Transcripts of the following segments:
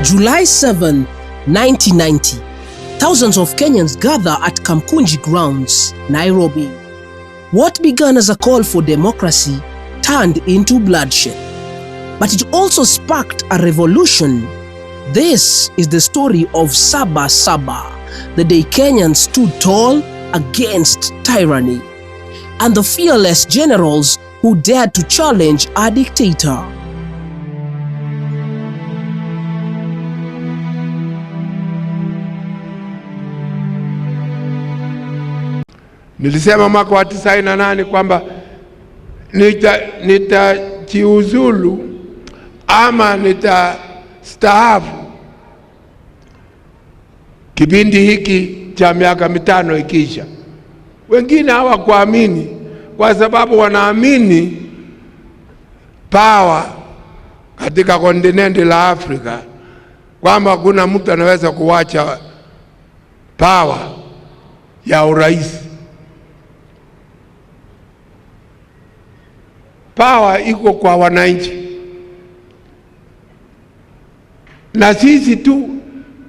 July 7, 1990, thousands of Kenyans gather at Kamkunji grounds, Nairobi. What began as a call for democracy turned into bloodshed, but it also sparked a revolution. This is the story of Saba Saba, the day Kenyans stood tall against tyranny, and the fearless generals who dared to challenge a dictator. Nilisema mwaka wa 98 kwamba nitajiuzulu ama nitastaafu kipindi hiki cha miaka 5 ikisha. Wengine hawakuamini kwa sababu wanaamini power katika kontinenti la Afrika, kwamba kuna mtu anaweza kuacha power ya urais. Power iko kwa wananchi, na sisi tu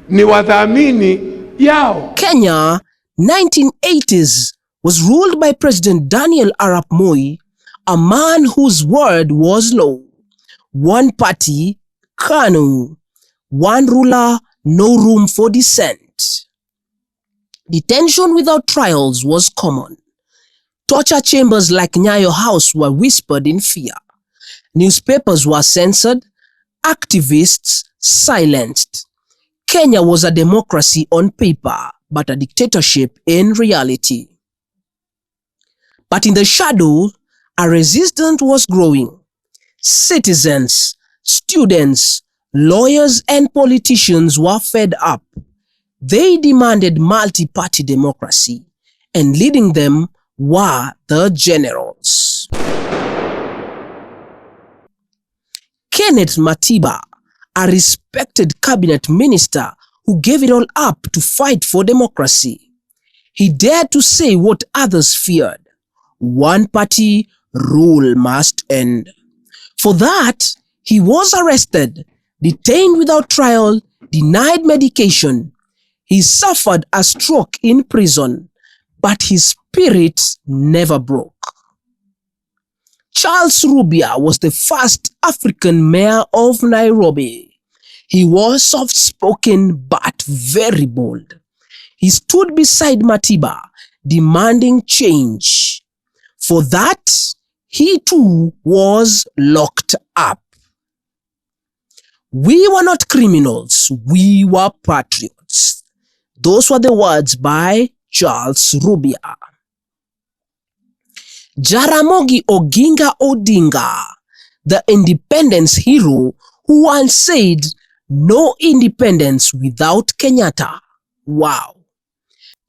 ni wadhamini yao. Kenya, 1980s, was ruled by President Daniel Arap Moi, a man whose word was law. One party, KANU. One ruler, no room for dissent. Detention without trials was common. Torture chambers like Nyayo House were whispered in fear. Newspapers were censored, activists silenced. Kenya was a democracy on paper, but a dictatorship in reality. But in the shadow, a resistance was growing. Citizens, students, lawyers, and politicians were fed up. They demanded multi-party democracy, and leading them were the generals. Kenneth Matiba, a respected cabinet minister who gave it all up to fight for democracy. He dared to say what others feared: one party rule must end. For that, he was arrested, detained without trial, denied medication. He suffered a stroke in prison, but his spirit never broke. Charles Rubia was the first African mayor of Nairobi. He was soft-spoken but very bold. He stood beside Matiba, demanding change. For that, he too was locked up. We were not criminals, we were patriots. Those were the words by Charles Rubia. Jaramogi Oginga Odinga, the independence hero who once said, "No independence without Kenyatta." Wow.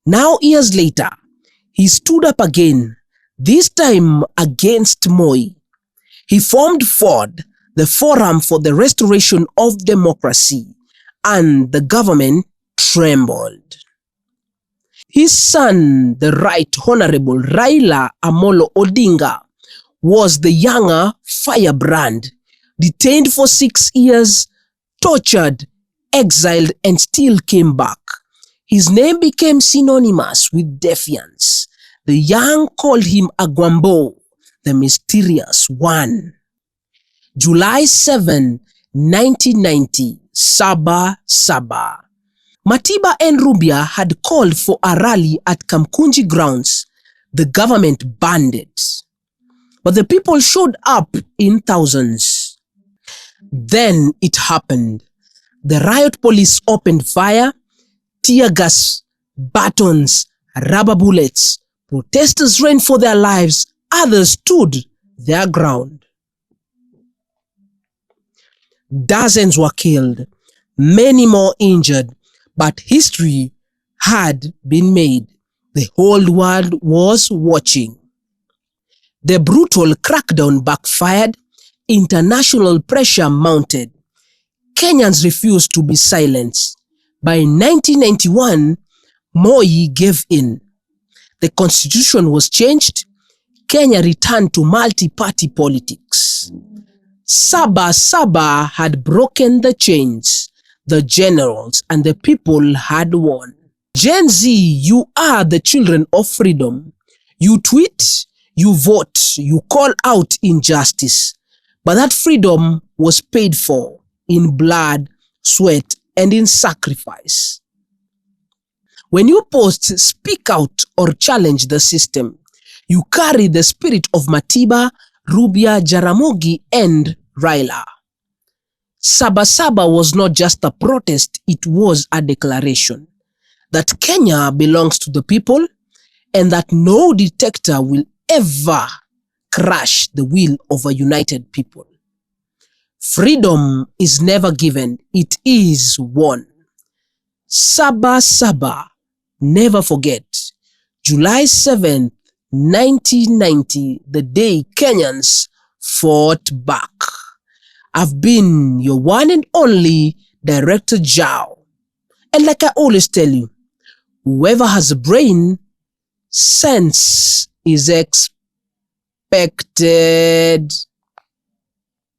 Now, years later, he stood up again, this time against Moi. He formed FORD, the Forum for the Restoration of Democracy, and the government trembled. His son, the Right Honorable Raila Amolo Odinga, was the younger firebrand, detained for 6 years, tortured, exiled, and still came back. His name became synonymous with defiance. The young called him Agwambo, the mysterious one. July 7, 1990, Saba Saba. Matiba and Rubia had called for a rally at Kamkunji grounds. The government banned it, but the people showed up in thousands. Then it happened. The riot police opened fire, tear gas, batons, rubber bullets. Protesters ran for their lives, others stood their ground. Dozens were killed, many more injured, but history had been made. The whole world was watching. The brutal crackdown backfired, international pressure mounted. Kenyans refused to be silenced. By 1991, Moi gave in. The constitution was changed. Kenya returned to multi-party politics. Saba Saba had broken the chains. the generals, and the people had won. Gen Z, you are the children of freedom. You tweet, you vote, you call out injustice. But that freedom was paid for in blood, sweat, and in sacrifice. When you post, speak out, or challenge the system, you carry the spirit of Matiba, Rubia, Jaramogi, and Raila. Saba Saba was not just a protest, it was a declaration that Kenya belongs to the people and that no dictator will ever crush the will of a united people. Freedom is never given, it is won. Saba Saba, never forget. July 7th, 1990, the day Kenyans fought back. I've been your one and only Director Jao. And like I always tell you, whoever has a brain, sense is expected.